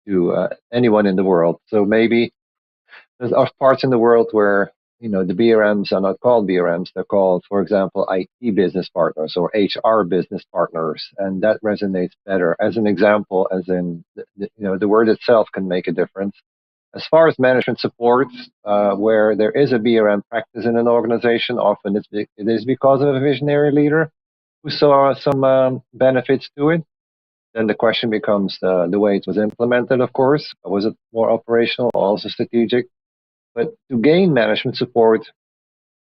to anyone in the world. So maybe there's parts in the world where the BRMs are not called BRMs; they're called, for example, IT business partners or HR business partners, and that resonates better. As an example, as in the word itself can make a difference. As far as management support, where there is a BRM practice in an organization, often it is because of a visionary leader who saw some benefits to it. Then the question becomes the way it was implemented, of course. Was it more operational, also strategic? But to gain management support,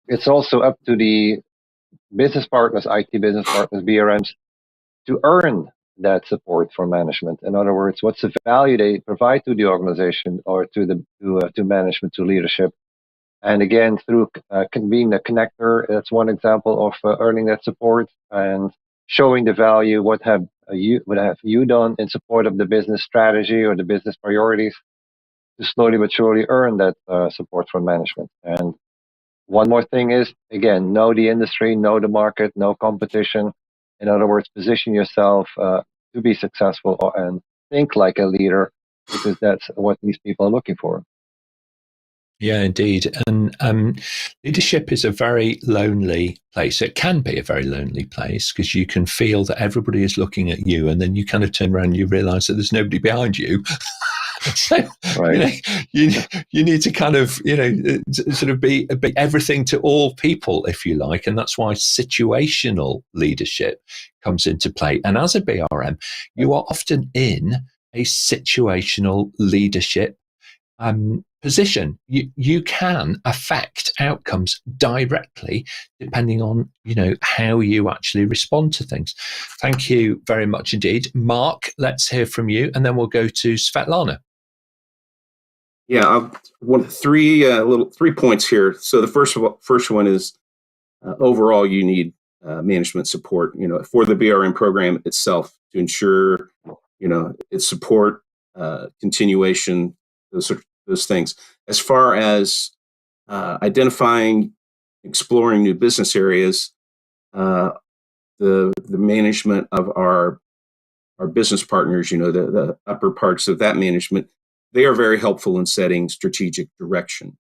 it's also up to the business partners, IT business partners, BRMs, to earn that support from management. In other words, what's the value they provide to the organization or to management, to leadership? And again, through being the connector, that's one example of earning that support and showing the value. What have you done in support of the business strategy or the business priorities to slowly but surely earn that support from management? And one more thing is, again, know the industry, know the market, know competition. In other words, position yourself to be successful and think like a leader, because that's what these people are looking for. Yeah, indeed. And leadership is a very lonely place. It can be a very lonely place because you can feel that everybody is looking at you, and then you kind of turn around and you realize that there's nobody behind you. So, right. you need to kind of, sort of be everything to all people, if you like. And that's why situational leadership comes into play. And as a BRM, you are often in a situational leadership position. You can affect outcomes directly depending on how you actually respond to things. Thank you very much indeed. Mark, let's hear from you, and then we'll go to Svetlana. Yeah, three points here. So the first one is overall you need management support, for the BRM program itself to ensure, its support, continuation, those things. As far as identifying, exploring new business areas, the management of our business partners, the upper parts of that management, they are very helpful in setting strategic direction.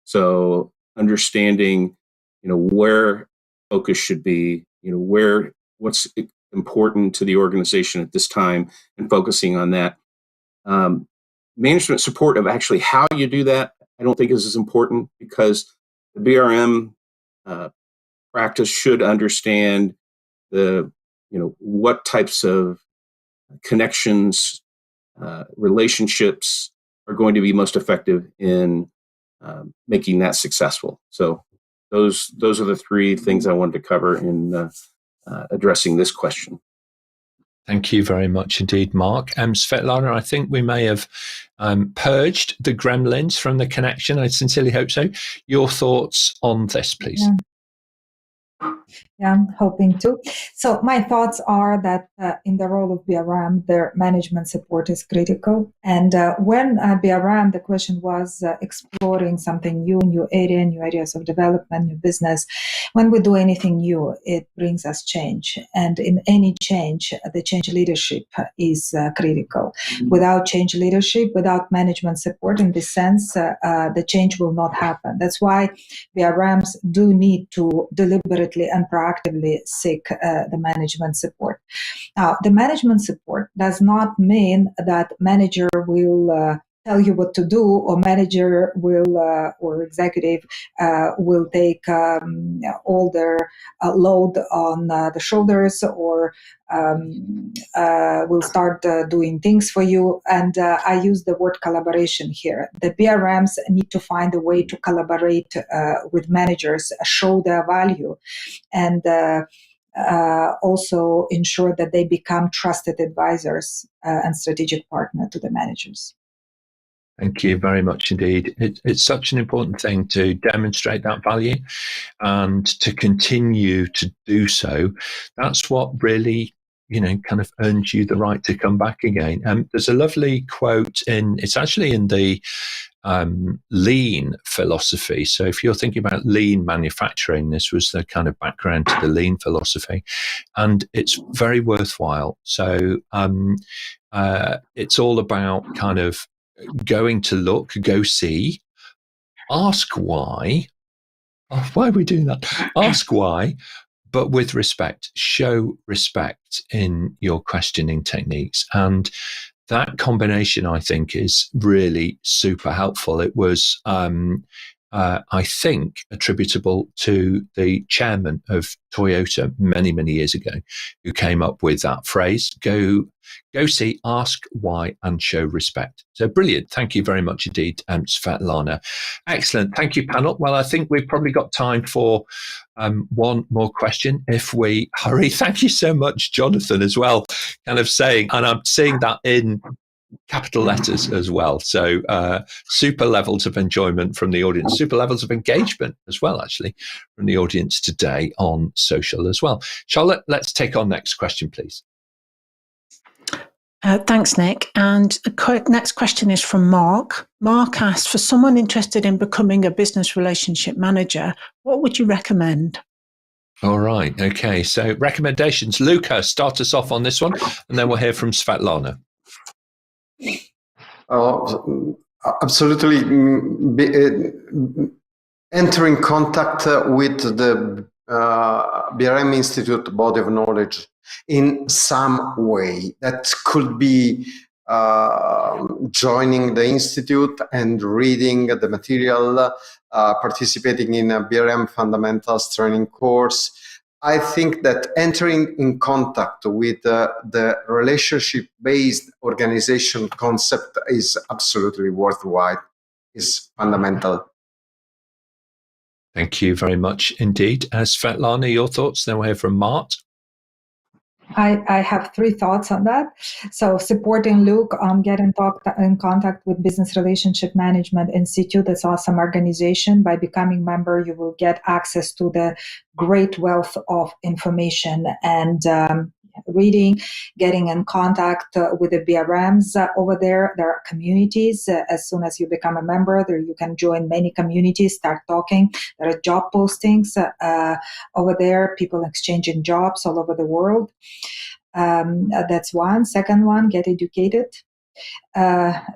So understanding, where focus should be, what's important to the organization at this time, and focusing on that. Management support of actually how you do that, I don't think is as important, because the BRM practice should understand what types of connections, relationships are going to be most effective in making that successful. So those are the three things I wanted to cover in addressing this question. Thank you very much indeed, Mark. Svetlana, I think we may have purged the gremlins from the connection. I sincerely hope so. Your thoughts on this, please. Yeah, I'm hoping to. So my thoughts are that in the role of BRM, their management support is critical. And when BRM, the question was exploring something new areas of development, new business. When we do anything new, it brings us change. And in any change, the change leadership is critical. Without change leadership, without management support in this sense, the change will not happen. That's why BRMs do need to deliberately and proactively seek the management support. Now, the management support does not mean that manager will tell you what to do, or manager will or executive will take all their load on the shoulders, or will start doing things for you. And I use the word collaboration here. The BRMs need to find a way to collaborate with managers, show their value, and also ensure that they become trusted advisors and strategic partner to the managers. Thank you very much indeed. It's such an important thing to demonstrate that value and to continue to do so. That's what really, kind of earns you the right to come back again. There's a lovely quote it's actually in the lean philosophy. So if you're thinking about lean manufacturing, this was the kind of background to the lean philosophy, and it's very worthwhile. So it's all about kind of going to look, go see, ask why. Oh, why are we doing that? Ask why, but with respect. Show respect in your questioning techniques. And that combination, I think, is really super helpful. It was, I think, attributable to the chairman of Toyota many, many years ago, who came up with that phrase, go see, ask why, and show respect. So brilliant. Thank you very much indeed, Svetlana. Excellent. Thank you, panel. Well, I think we've probably got time for one more question if we hurry. Thank you so much, Jonathan, as well, kind of saying, and I'm seeing that in capital letters as well. So super levels of enjoyment from the audience, super levels of engagement as well, actually, from the audience today on social as well. Charlotte, let's take our next question, please. Thanks, Nick. And the next question is from Mark. Mark asked, for someone interested in becoming a business relationship manager, what would you recommend? All right. Okay. So recommendations. Luca, start us off on this one, and then we'll hear from Svetlana. Absolutely. Enter in contact with the BRM Institute body of knowledge in some way. That could be joining the institute and reading the material, participating in a BRM fundamentals training course. I think that entering in contact with the relationship-based organization concept is absolutely worthwhile, is fundamental. Thank you very much indeed. Svetlana, your thoughts? Then we'll hear from Mart. I have 3 thoughts on that. So supporting Luke, get in contact with Business Relationship Management Institute. That's an awesome organization. By becoming member, you will get access to the great wealth of information and reading, getting in contact with the BRMs over there. There are communities. As soon as you become a member, there you can join many communities, start talking. There are job postings over there, people exchanging jobs all over the world. That's one. Second one, get educated.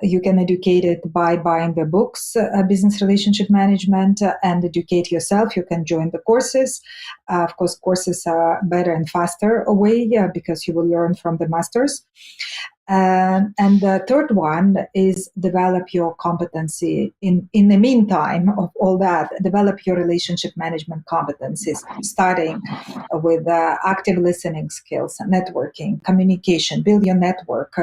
You can educate it by buying the books, Business Relationship Management, and educate yourself. You can join the courses. Of course, courses are better and faster way because you will learn from the masters. And the third one is develop your competency. In the meantime of all that, develop your relationship management competencies, starting with active listening skills, networking, communication, build your network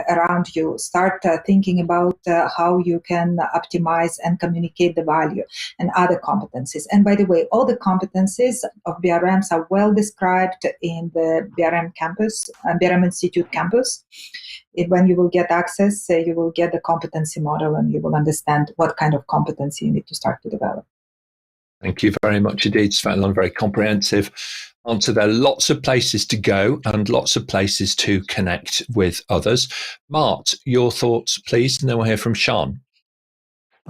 around you. Start thinking about how you can optimize and communicate the value and other competencies. And by the way, all the competencies of BRMs are well described in the BRM campus, BRM Institute campus. When you will get access, you will get the competency model and you will understand what kind of competency you need to start to develop. Thank you very much indeed, Svetlana. Very comprehensive answer there. Lots of places to go and lots of places to connect with others. Mart, your thoughts, please, and then we'll hear from Siân.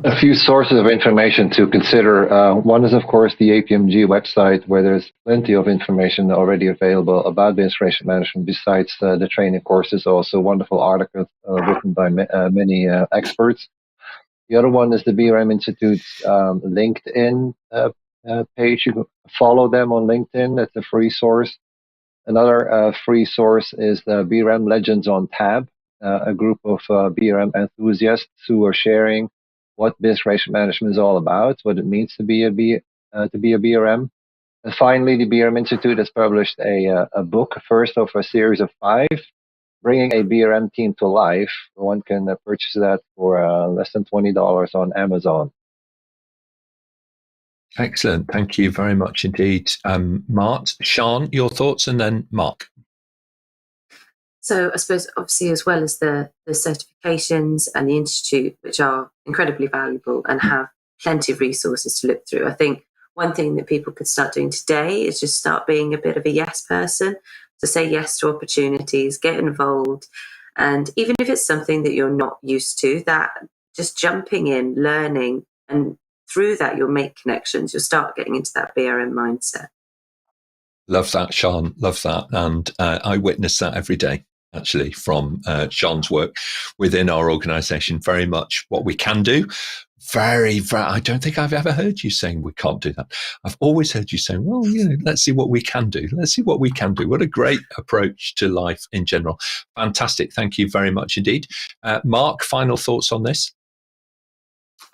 A few sources of information to consider. One is, of course, the APMG website, where there's plenty of information already available about business relationship management, besides the training courses, also wonderful articles written by many experts. The other one is the BRM Institute's LinkedIn page. You can follow them on LinkedIn. That's a free source. Another free source is the BRM Legends on Tab, a group of BRM enthusiasts who are sharing what business relationship management is all about, what it means to be a BRM. And finally, the BRM Institute has published a book, first of a series of 5, Bringing a BRM Team to Life. One can purchase that for less than $20 on Amazon. Excellent. Thank you very much indeed, Mart. Siân, your thoughts, and then Mark. So I suppose, obviously, as well as the certifications and the institute, which are incredibly valuable and have plenty of resources to look through, I think one thing that people could start doing today is just start being a bit of a yes person, to say yes to opportunities, get involved. And even if it's something that you're not used to, that just jumping in, learning, and through that you'll make connections. You'll start getting into that BRM mindset. Love that, Siân. Love that. And I witness that every day, actually, from Siân's work within our organisation. Very much what we can do. Very, I don't think I've ever heard you saying we can't do that. I've always heard you saying, well, let's see what we can do. Let's see what we can do. What a great approach to life in general. Fantastic. Thank you very much indeed. Mark, final thoughts on this?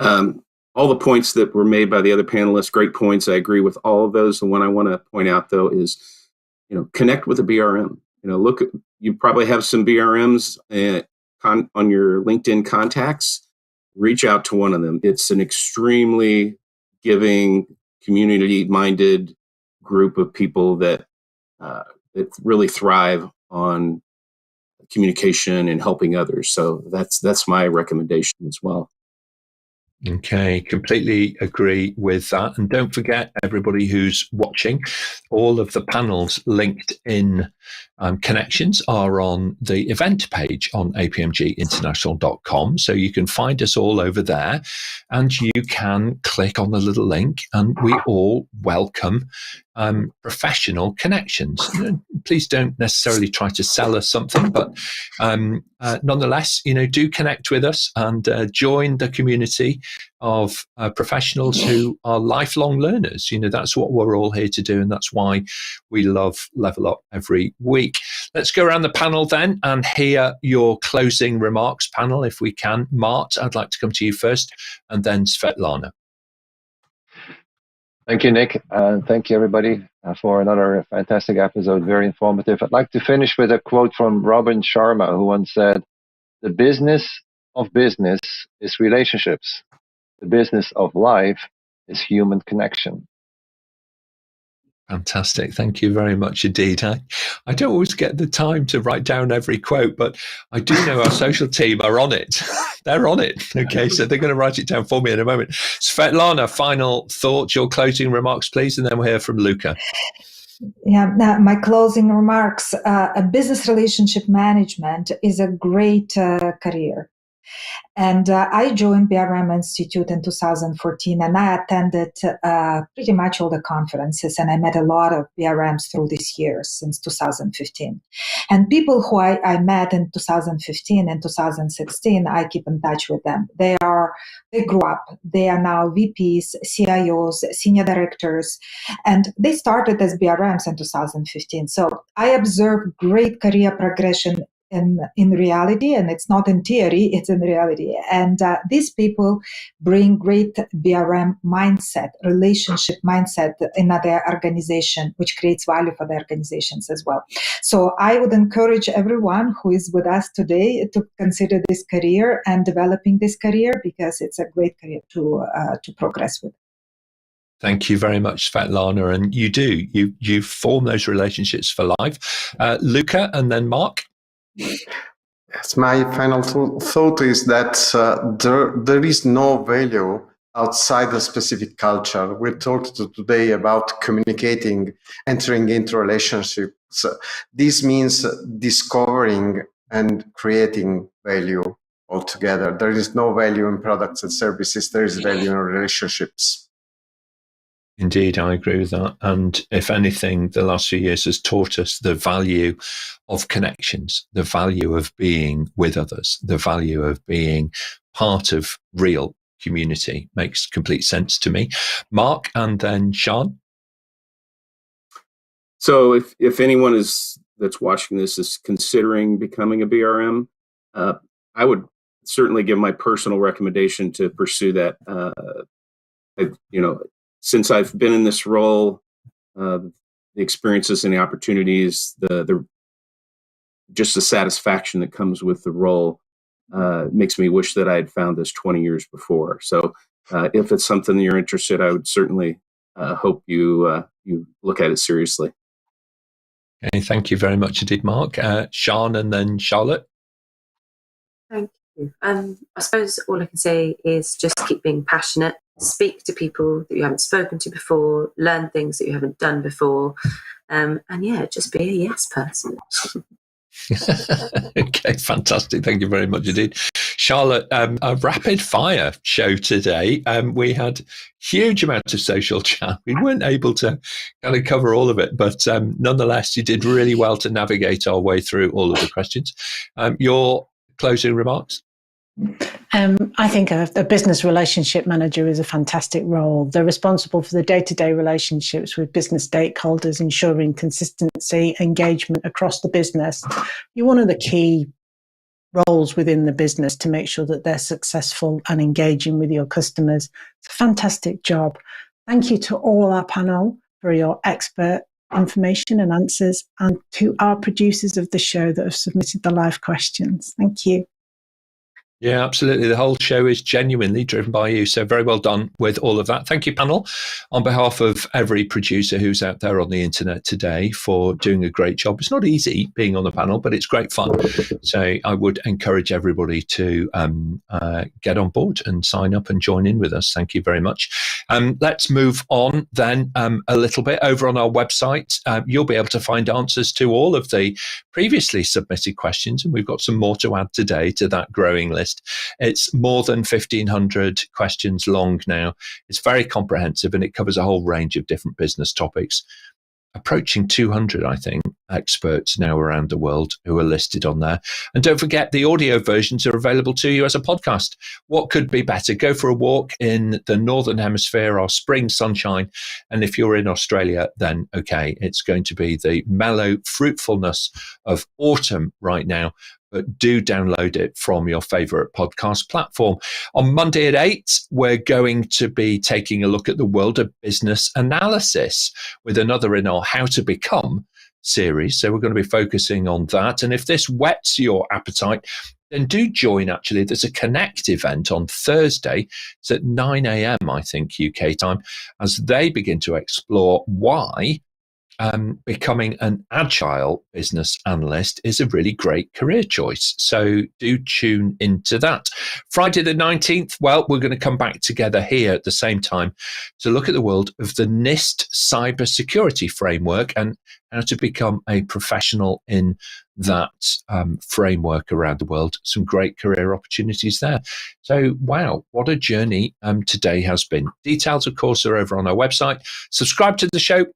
All the points that were made by the other panelists, great points. I agree with all of those. The one I want to point out, though, is, connect with a BRM. You probably have some BRMs on your LinkedIn contacts. Reach out to one of them. It's an extremely giving, community-minded group of people that really thrive on communication and helping others. So that's my recommendation as well. Okay, completely agree with that. And don't forget, everybody who's watching, all of the panels linked in connections are on the event page on apmginternational.com. So you can find us all over there and you can click on the little link, and we all welcome professional connections. Please don't necessarily try to sell us something, but nonetheless, do connect with us and join the community of professionals who are lifelong learners. That's what we're all here to do, and that's why we love Level Up every week. Let's go around the panel then and hear your closing remarks, panel, if we can. Mart, I'd like to come to you first, and then Svetlana. Thank you, Nick. And thank you, everybody, for another fantastic episode. Very informative. I'd like to finish with a quote from Robin Sharma, who once said, "The business of business is relationships. The business of life is human connection." Fantastic. Thank you very much indeed. I don't always get the time to write down every quote, but I do know our social team are on it. They're on it. Okay, so they're going to write it down for me in a moment. Svetlana, final thoughts, your closing remarks, please, and then we'll hear from Luca. Yeah, my closing remarks. Business relationship management is a great career. And I joined BRM Institute in 2014, and I attended pretty much all the conferences, and I met a lot of BRMs through these years since 2015. And people who I met in 2015 and 2016, I keep in touch with them. They grew up. They are now VPs, CIOs, senior directors, and they started as BRMs in 2015. So I observed great career progression in reality, and it's not in theory, it's in reality. And these people bring great BRM mindset, relationship mindset in their organization, which creates value for the organizations as well. So I would encourage everyone who is with us today to consider this career and developing this career, because it's a great career to progress with. Thank you very much, Svetlana. And you form those relationships for life. Luca, and then Mark. Yes, my final thought is that there is no value outside a specific culture. We talked today about communicating, entering into relationships. This means discovering and creating value altogether. There is no value in products and services. There is value in relationships. Indeed, I agree with that. And if anything, the last few years has taught us the value of connections, the value of being with others, the value of being part of real community. Makes complete sense to me. Mark, and then Siân. So if anyone that's watching this is considering becoming a BRM, I would certainly give my personal recommendation to pursue that. Since I've been in this role, the experiences and the opportunities, just the satisfaction that comes with the role makes me wish that I had found this 20 years before. So if it's something that you're interested, I would certainly hope you look at it seriously. Okay, thank you very much indeed, Mark. Siân, and then Charlotte. Thank you. I suppose all I can say is just keep being passionate. Speak to people that you haven't spoken to before, learn things that you haven't done before, and just be a yes person. Okay, fantastic. Thank you very much indeed. Charlotte, a rapid fire show today. We had huge amount of social chat. We weren't able to kind of cover all of it, but nonetheless, you did really well to navigate our way through all of the questions. Your closing remarks? I think a business relationship manager is a fantastic role. They're responsible for the day-to-day relationships with business stakeholders, ensuring consistency, engagement across the business. You're one of the key roles within the business to make sure that they're successful and engaging with your customers. It's a fantastic job. Thank you to all our panel for your expert information and answers, and to our producers of the show that have submitted the live questions. Thank you. Yeah, absolutely. The whole show is genuinely driven by you. So very well done with all of that. Thank you, panel, on behalf of every producer who's out there on the internet today for doing a great job. It's not easy being on the panel, but it's great fun. So I would encourage everybody to get on board and sign up and join in with us. Thank you very much. Let's move on then a little bit. Over on our website, you'll be able to find answers to all of the previously submitted questions, and we've got some more to add today to that growing list. It's more than 1,500 questions long now. It's very comprehensive, and it covers a whole range of different business topics. Approaching 200, I think, experts now around the world who are listed on there. And don't forget, the audio versions are available to you as a podcast. What could be better? Go for a walk in the Northern Hemisphere, our spring sunshine. And if you're in Australia, then okay, it's going to be the mellow fruitfulness of autumn right now. But do download it from your favorite podcast platform. On Monday at 8, we're going to be taking a look at the world of business analysis with another in our How to Become series. So we're going to be focusing on that. And if this whets your appetite, then do join. Actually, there's a Connect event on Thursday. It's at 9 a.m., I think, UK time, as they begin to explore why becoming an agile business analyst is a really great career choice. So do tune into that. Friday the 19th, well, we're going to come back together here at the same time to look at the world of the NIST cybersecurity framework and how to become a professional in that framework around the world. Some great career opportunities there. So, wow, what a journey today has been. Details, of course, are over on our website. Subscribe to the show.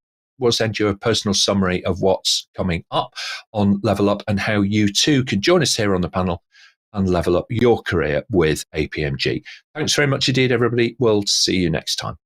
We'll send you a personal summary of what's coming up on Level Up and how you too can join us here on the panel and level up your career with APMG. Thanks very much indeed, everybody. We'll see you next time.